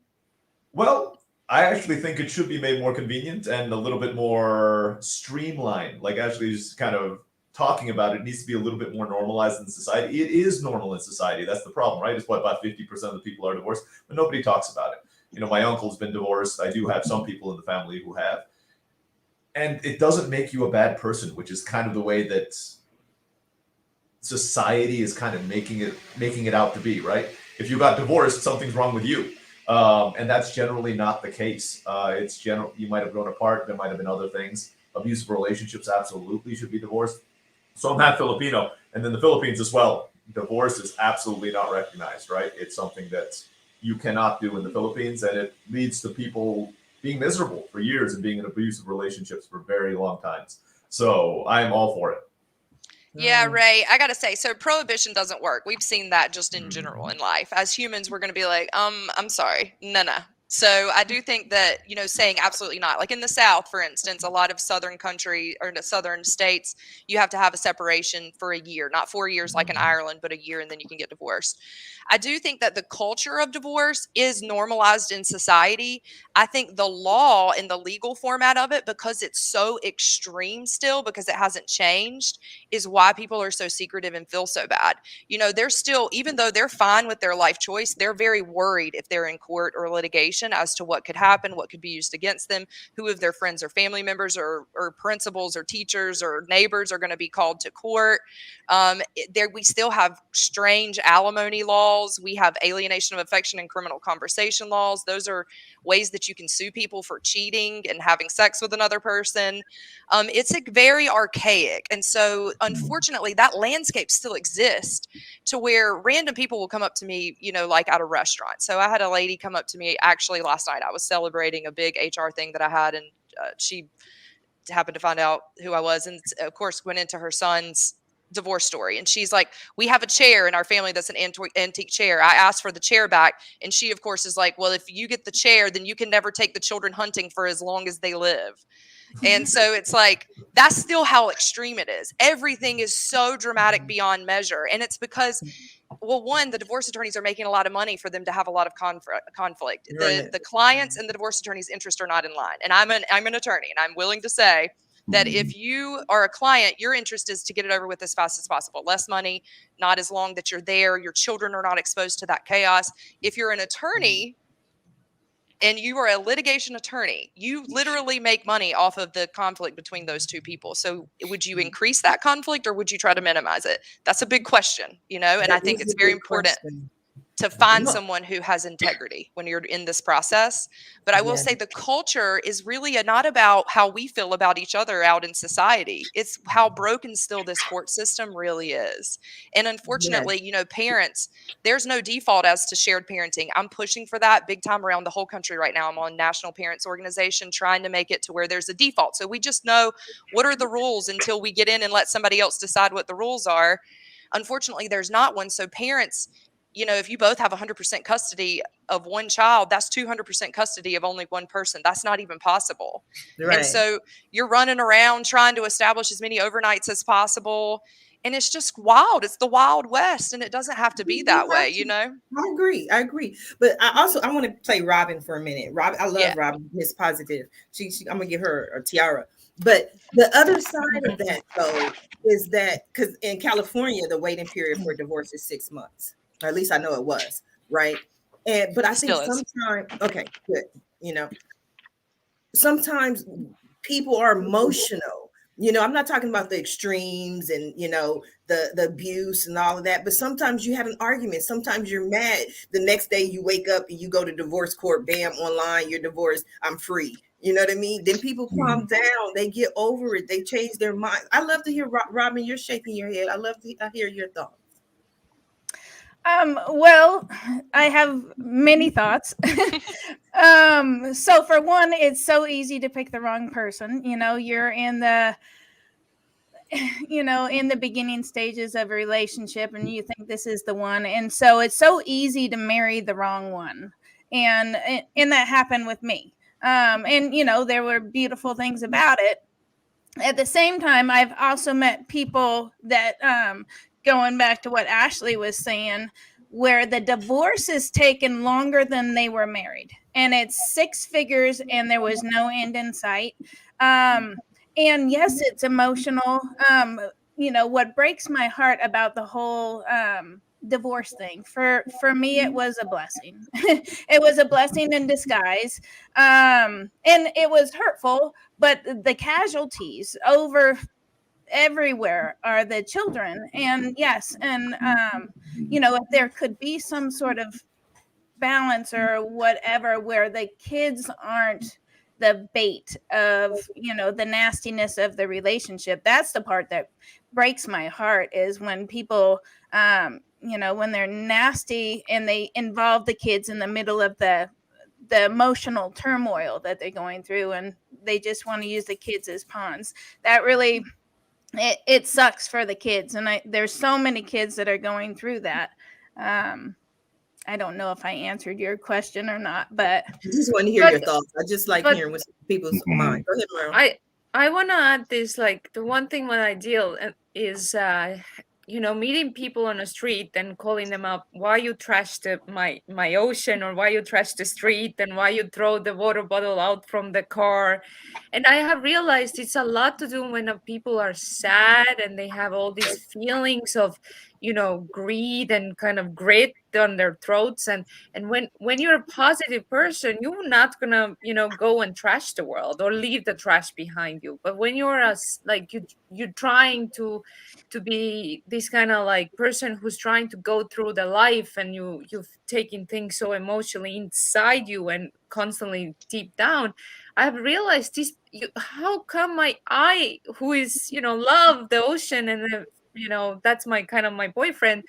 Well, I actually think it should be made more convenient and a little bit more streamlined. Like actually just kind of talking about it needs to be a little bit more normalized in society. It is normal in society. That's the problem, right? It's what about 50% of the people are divorced, but nobody talks about it. You know, my uncle's been divorced. I do have some people in the family who have. And it doesn't make you a bad person, which is kind of the way that society is kind of making it out to be, right? If you got divorced, something's wrong with you. And that's generally not the case. It's general. You might have grown apart. There might have been other things. Abusive relationships absolutely should be divorced. So I'm half Filipino, and then the Philippines as well. Divorce is absolutely not recognized, right? It's something that you cannot do in the Philippines, and it leads to people being miserable for years and being in abusive relationships for very long times. So I'm all for it. Yeah, Ray, I gotta say, so prohibition doesn't work. We've seen that just in general in life. As humans, we're gonna be like, I'm sorry, no. So I do think that, saying absolutely not, like in the South, for instance, a lot of Southern country or the Southern states, you have to have a separation for a year, not 4 years like in Ireland, but a year, and then you can get divorced. I do think that the culture of divorce is normalized in society. I think the law and the legal format of it, because it's so extreme still, because it hasn't changed, is why people are so secretive and feel so bad. They're still, even though they're fine with their life choice, they're very worried if they're in court or litigation as to what could happen, what could be used against them, who of their friends or family members or principals or teachers or neighbors are going to be called to court. We still have strange alimony laws. We have alienation of affection and criminal conversation laws. Those are ways that you can sue people for cheating and having sex with another person. It's very archaic. And so, unfortunately, that landscape still exists to where random people will come up to me, like at a restaurant. So I had a lady come up to me actually last night. I was celebrating a big HR thing that I had, and she happened to find out who I was, and of course went into her son's divorce story. And she's like, we have a chair in our family that's an antique chair. I asked for the chair back. And she, of course, is like, well, if you get the chair, then you can never take the children hunting for as long as they live. And so it's like, that's still how extreme it is. Everything is so dramatic beyond measure. And it's because, well, one, the divorce attorneys are making a lot of money for them to have a lot of conflict. The clients and the divorce attorney's interests are not in line. And I'm an attorney, and I'm willing to say that if you are a client, your interest is to get it over with as fast as possible. Less money, not as long that you're there. Your children are not exposed to that chaos. If you're an attorney and you are a litigation attorney, you literally make money off of the conflict between those two people. So would you increase that conflict, or would you try to minimize it? That's a big question, and I think it's very important to find someone who has integrity when you're in this process. But I will say the culture is really not about how we feel about each other out in society. It's how broken still this court system really is. And unfortunately, parents, there's no default as to shared parenting. I'm pushing for that big time around the whole country right now. I'm on National Parents Organization trying to make it to where there's a default. So we just know what are the rules until we get in and let somebody else decide what the rules are. Unfortunately, there's not one. So parents, if you both have 100% custody of one child, that's 200% custody of only one person. That's not even possible. Right. And so you're running around trying to establish as many overnights as possible. And it's just wild. It's the Wild West, and it doesn't have to be that way, I agree. But I want to play Robin for a minute. I love Robin, Miss Positive. I'm going to give her a tiara. But the other side of that, though, is that because in California, the waiting period for divorce is 6 months. Or at least I know it was, right? But I think sometimes, okay, good. Sometimes people are emotional. I'm not talking about the extremes and, the abuse and all of that, but sometimes you have an argument. Sometimes you're mad. The next day you wake up and you go to divorce court, bam, online, you're divorced, I'm free. You know what I mean? Then people calm down. They get over it. They change their mind. I love to hear, Robin, you're shaking your head. I love to hear your thoughts. Well, I have many thoughts. So for one, it's so easy to pick the wrong person. You're in the beginning stages of a relationship and you think this is the one. And so it's so easy to marry the wrong one. And that happened with me. And there were beautiful things about it. At the same time, I've also met people that, going back to what Ashley was saying, where the divorce is taken longer than they were married, and it's 6 figures and there was no end in sight. And yes, it's emotional. What breaks my heart about the whole divorce thing, for me, it was a blessing. It was a blessing in disguise. And it was hurtful, but the casualties over everywhere are the children. And yes, and if there could be some sort of balance or whatever where the kids aren't the bait of the nastiness of the relationship. That's the part that breaks my heart, is when people when they're nasty and they involve the kids in the middle of the emotional turmoil that they're going through, and they just want to use the kids as pawns. That really, it sucks for the kids. And there's so many kids that are going through that. I don't know if I answered your question or not, but I just want to hear your thoughts. I just like hearing what's people's mind. Go ahead, Merle. I want to add this, like, the one thing when I deal is meeting people on the street and calling them up, why you trashed my ocean, or why you trashed the street, and why you throw the water bottle out from the car. And I have realized it's a lot to do when people are sad and they have all these feelings of greed and kind of grit on their throats. And when you're a positive person, you're not gonna go and trash the world or leave the trash behind you. But when you're you're trying to be this kind of like person who's trying to go through the life, and you've taken things so emotionally inside you and constantly deep down, I've realized this. How come I who is love the ocean, and that's my kind of my boyfriend,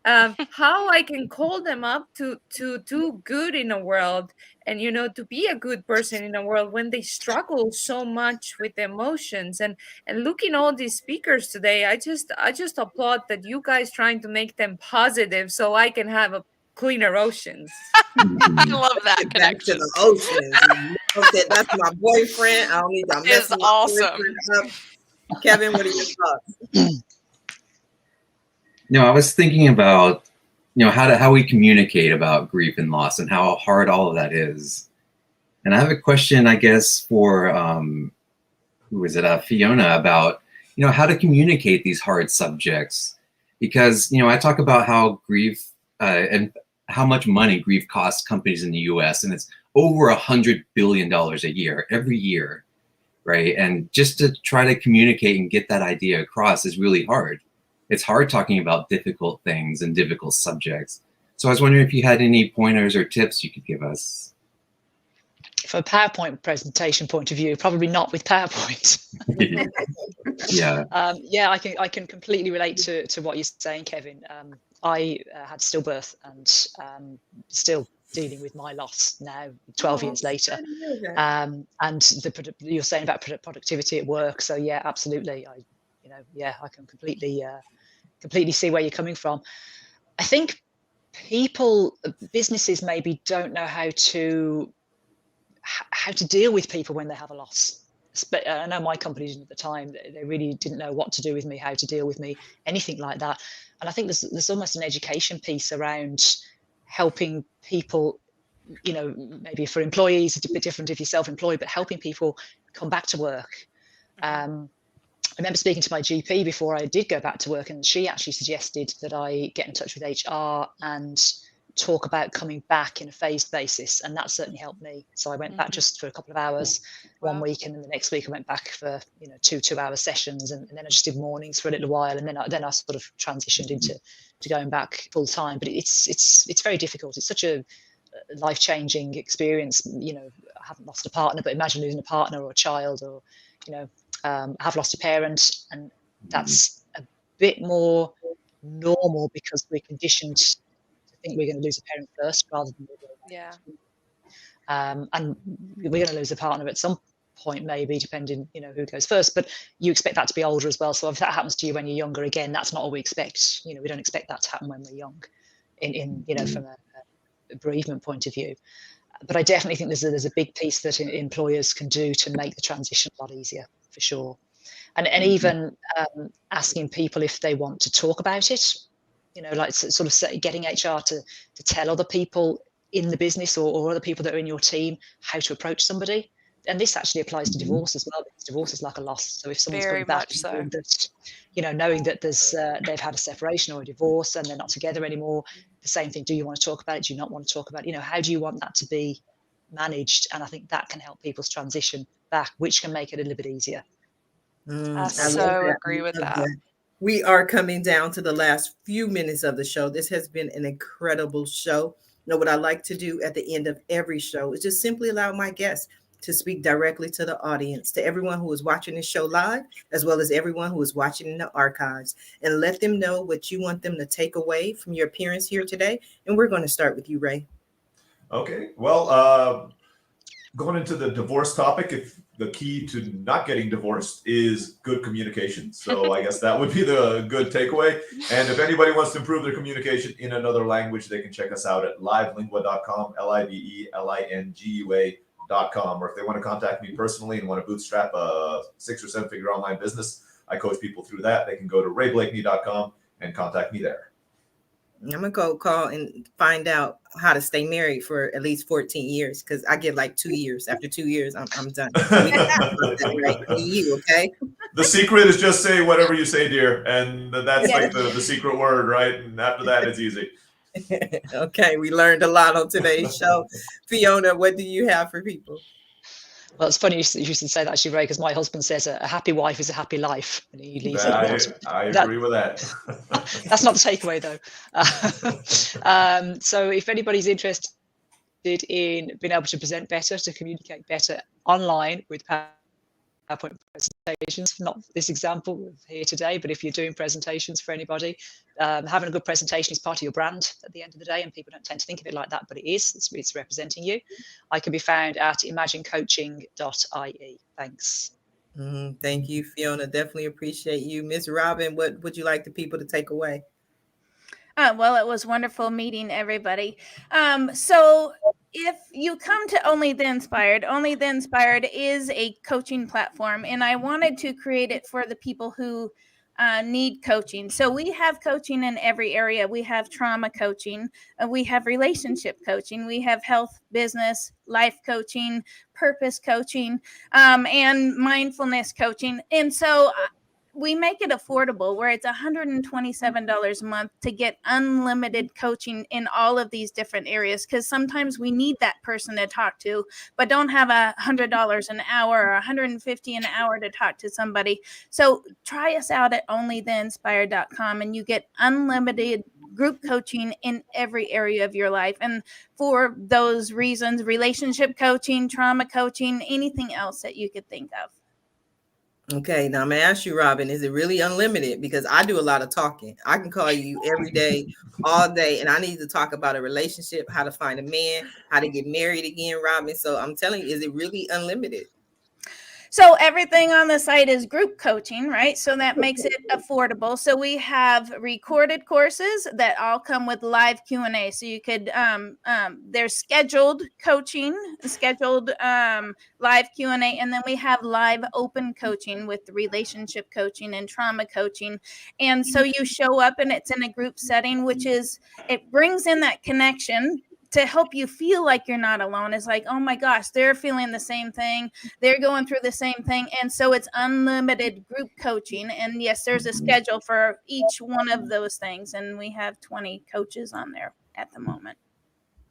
how I can call them up to do good in the world, and to be a good person in the world when they struggle so much with emotions. And looking all these speakers today, I just applaud that you guys trying to make them positive so I can have a cleaner oceans. I love that Back to connection. the oceans. Okay, that's my boyfriend. I don't need to mess Is my awesome. boyfriend up. Kevin, what are your thoughts? I was thinking about, how we communicate about grief and loss and how hard all of that is. And I have a question, I guess, for who is it? Fiona, about how to communicate these hard subjects, because I talk about how grief and how much money grief costs companies in the U.S. and it's over $100 billion a year, every year, right? And just to try to communicate and get that idea across is really hard. It's hard talking about difficult things and difficult subjects. So I was wondering if you had any pointers or tips you could give us. From a PowerPoint presentation point of view, probably not with PowerPoint. Yeah. Yeah, I can completely relate to what you're saying, Kevin. I had stillbirth and still dealing with my loss now, 12 years later. And you're saying about productivity at work. So yeah, absolutely. I can completely see where you're coming from. I think businesses maybe don't know how to deal with people when they have a loss. But I know my company didn't at the time. They really didn't know what to do with me, how to deal with me, anything like that. And I think there's almost an education piece around helping people, maybe for employees, it's a bit different if you're self-employed, but helping people come back to work. I remember speaking to my GP before I did go back to work, and she actually suggested that I get in touch with HR and talk about coming back in a phased basis, and that certainly helped me. So I went back just for a couple of hours one week, and then the next week I went back for 2-hour sessions, and then I just did mornings for a little while, and then I sort of transitioned into going back full time. But it's very difficult. It's such a life-changing experience. I haven't lost a partner, but imagine losing a partner or a child, or I have lost a parent, and that's a bit more normal because we're conditioned to think we're going to lose a parent first rather than and we're going to lose a partner at some point, maybe, depending who goes first, but you expect that to be older as well. So if that happens to you when you're younger, again, that's not what we expect. We don't expect that to happen when we're young in from a bereavement point of view. But I definitely think there's a big piece that employers can do to make the transition a lot easier, for sure. And even asking people if they want to talk about it. like sort of getting HR to tell other people in the business or other people that are in your team how to approach somebody. And this actually applies to divorce as well, because divorce is like a loss. So if someone's Very coming back, much so. knowing that there's they've had a separation or a divorce and they're not together anymore, the same thing. Do you want to talk about it? Do you not want to talk about it? How do you want that to be managed? And I think that can help people's transition back, which can make it a little bit easier. I so agree with that. We are coming down to the last few minutes of the show. This has been an incredible show. What I like to do at the end of every show is just simply allow my guests to speak directly to the audience, to everyone who is watching this show live, as well as everyone who is watching in the archives, and let them know what you want them to take away from your appearance here today. And we're going to start with you, Ray. Okay. Well, going into the divorce topic, if the key to not getting divorced is good communication. So I guess that would be the good takeaway. And if anybody wants to improve their communication in another language, they can check us out at livelingua.com, livelingua.com. Or if they want to contact me personally and want to bootstrap a 6 or 7 figure online business, I coach people through that. They can go to rayblakeney.com and contact me there. I'm going to go call and find out how to stay married for at least 14 years, because I get like 2 years. After 2 years, I'm done. You, okay? The secret is just say whatever you say, dear. And that's like the secret word, right? And after that, it's easy. Okay, we learned a lot on today's show. Fiona, what do you have for people? Well, it's funny you should say that, actually, Ray, because my husband says a happy wife is a happy life. And he leaves I agree with that. That's not the takeaway, though. So if anybody's interested in being able to present better, to communicate better online with PowerPoint presentations, not this example here today, but if you're doing presentations for anybody, having a good presentation is part of your brand at the end of the day, and people don't tend to think of it like that, but it is. It's representing you. I can be found at imaginecoaching.ie. Thanks. Thank you, Fiona. Definitely appreciate you. Miss Robin, what would you like the people to take away? Well, it was wonderful meeting everybody. So if you come to Only the Inspired is a coaching platform, and I wanted to create it for the people who need coaching. So we have coaching in every area. We have trauma coaching, we have relationship coaching, we have health, business, life coaching, purpose coaching, and mindfulness coaching. And so we make it affordable, where it's $127 a month to get unlimited coaching in all of these different areas, because sometimes we need that person to talk to, but don't have $100 an hour or $150 an hour to talk to somebody. So try us out at onlytheinspired.com, and you get unlimited group coaching in every area of your life. And for those reasons, relationship coaching, trauma coaching, anything else that you could think of. Okay, now I'm gonna ask you, Robin, is it really unlimited? Because I do a lot of talking. I can call you every day, all day, and I need to talk about a relationship, how to find a man, how to get married again, Robin. So I'm telling you, is it really unlimited? So everything on the site is group coaching, right? So that makes it affordable. So we have recorded courses that all come with live Q&A. So you could, there's scheduled coaching, scheduled live Q&A, and then we have live open coaching with relationship coaching and trauma coaching. And so you show up and it's in a group setting, which is, it brings in that connection to help you feel like you're not alone. It's like, oh my gosh, they're feeling the same thing. They're going through the same thing. And so it's unlimited group coaching. And yes, there's a schedule for each one of those things. And we have 20 coaches on there at the moment.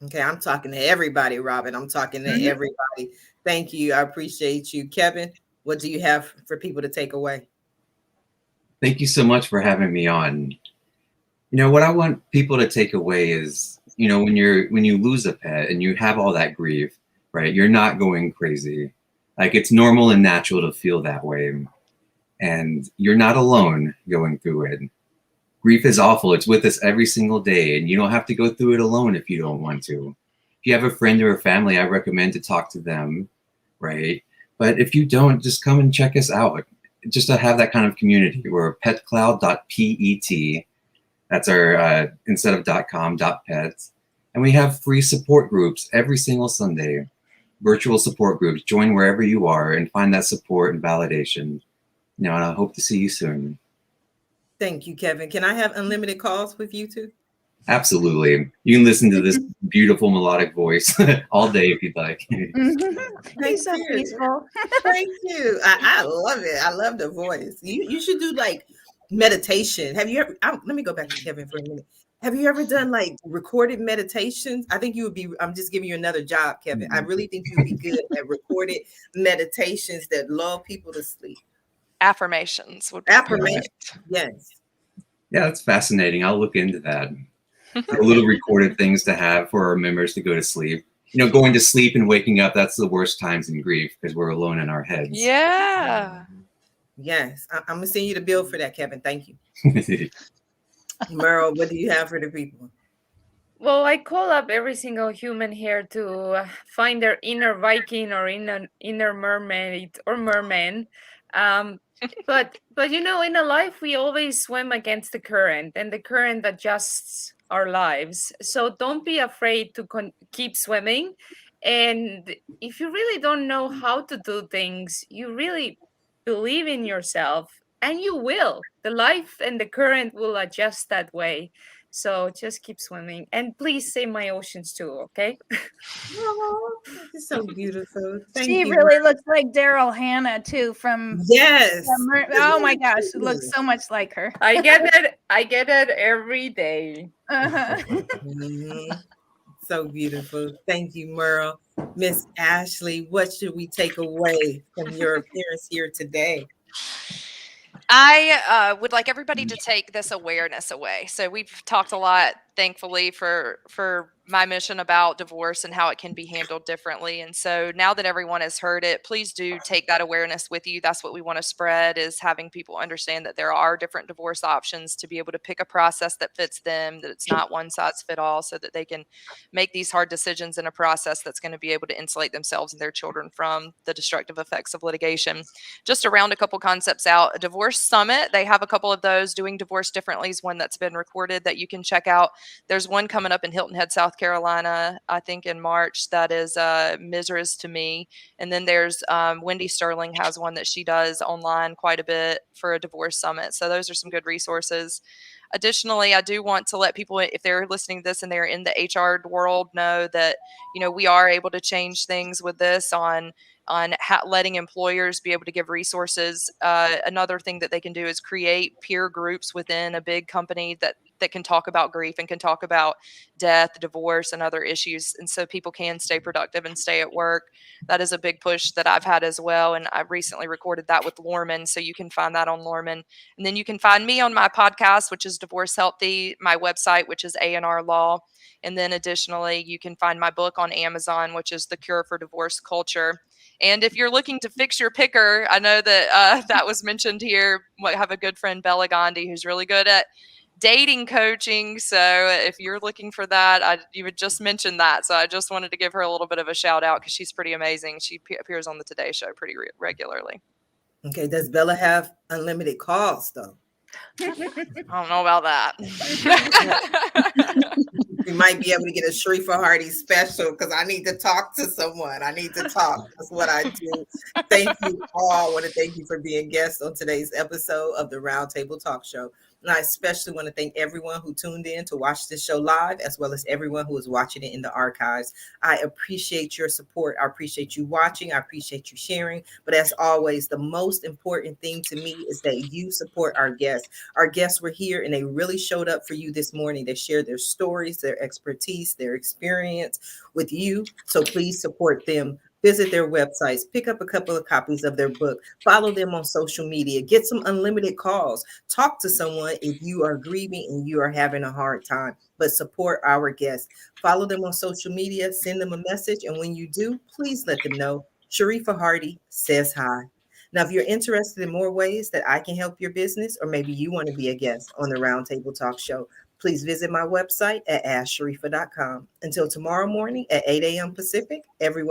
Okay, I'm talking to everybody, Robin. I'm talking to everybody. Thank you. I appreciate you. Kevin, what do you have for people to take away? Thank you so much for having me on. What I want people to take away is, when you lose a pet and you have all that grief, right? You're not going crazy. Like, it's normal and natural to feel that way. And you're not alone going through it. Grief is awful. It's with us every single day, and you don't have to go through it alone if you don't want to. If you have a friend or a family, I recommend to talk to them, right? But if you don't, just come and check us out. Just to have that kind of community. We're petcloud.pet. That's our, instead of .com, .pets. And we have free support groups every single Sunday, virtual support groups. Join wherever you are and find that support and validation. And I hope to see you soon. Thank you, Kevin. Can I have unlimited calls with you too? Absolutely. You can listen to this beautiful melodic voice all day if you'd like. He's so peaceful. Thank you. I love it. I love the voice. You should do like meditation. Have you ever? Let me go back to Kevin for a minute. Have you ever done like recorded meditations? I think you would be. I'm just giving you another job, Kevin. I really think you would be good at recorded meditations that lull people to sleep. Affirmations would be Affirmations. perfect. Yes. Yeah, that's fascinating. I'll look into that. A little recorded things to have for our members to go to sleep. You know, going to sleep and waking up, that's the worst times in grief because we're alone in our heads. Yeah. Yes. I'm going to send you the bill for that, Kevin. Thank you. Merle, what do you have for the people? Well, I call up every single human here to find their inner Viking or inner mermaid or merman. But you know, in a life we always swim against the current, and the current adjusts our lives. So don't be afraid to keep swimming. And if you really don't know how to do things, you really believe in yourself, and you will. The life and the current will adjust that way. So just keep swimming, and please save my oceans too, okay? Oh, it's so beautiful. Thank She you. really looks like Daryl Hannah too from Yes. Oh my gosh, it looks so much like her. I get it every day. Mhm. So beautiful. Thank you, Merle. Miss Ashley, what should we take away from your appearance here today? I would like everybody to take this awareness away. So we've talked a lot, thankfully, for my mission about divorce and how it can be handled differently. And so now that everyone has heard it, please do take that awareness with you. That's what we want to spread, is having people understand that there are different divorce options, to be able to pick a process that fits them, that it's not one size fit all, so that they can make these hard decisions in a process that's going to be able to insulate themselves and their children from the destructive effects of litigation. Just to round a couple concepts out, a divorce summit, they have a couple of those. Doing Divorce Differently is one that's been recorded that you can check out. There's one coming up in Hilton Head, South Carolina, I think in March, that is Misera's to Me. And then there's Wendy Sterling has one that she does online quite a bit for a divorce summit. So those are some good resources. Additionally, I do want to let people, if they're listening to this and they're in the HR world, know that, you know, we are able to change things with this on letting employers be able to give resources. Another thing that they can do is create peer groups within a big company that can talk about grief and can talk about death, divorce, and other issues. And so people can stay productive and stay at work. That is a big push that I've had as well. And I recently recorded that with Lorman. So you can find that on Lorman. And then you can find me on my podcast, which is Divorce Healthy, my website, which is A&R Law. And then additionally, you can find my book on Amazon, which is The Cure for Divorce Culture. And if you're looking to fix your picker, I know that that was mentioned here. I have a good friend, Bella Gandhi, who's really good at dating coaching. So if you're looking for that, you would just mention that. So I just wanted to give her a little bit of a shout out because she's pretty amazing. She appears on the Today Show pretty regularly. Okay. Does Bella have unlimited calls though? I don't know about that. We might be able to get a Sharifah Hardie special because I need to talk to someone. I need to talk. That's what I do. Thank you all. I want to thank you for being guests on today's episode of the Roundtable Talk Show. And I especially want to thank everyone who tuned in to watch this show live, as well as everyone who is watching it in the archives. I appreciate your support. I appreciate you watching. I appreciate you sharing. But as always, the most important thing to me is that you support our guests. Our guests were here and they really showed up for you this morning. They shared their stories, their expertise, their experience with you. So please support them. Visit their websites, pick up a couple of copies of their book, follow them on social media, get some unlimited calls, talk to someone if you are grieving and you are having a hard time, but support our guests. Follow them on social media, send them a message, and when you do, please let them know Sharifah Hardie says hi. Now, if you're interested in more ways that I can help your business, or maybe you want to be a guest on the Roundtable Talk Show, please visit my website at AskSharifah.com. Until tomorrow morning at 8 a.m. Pacific, everyone.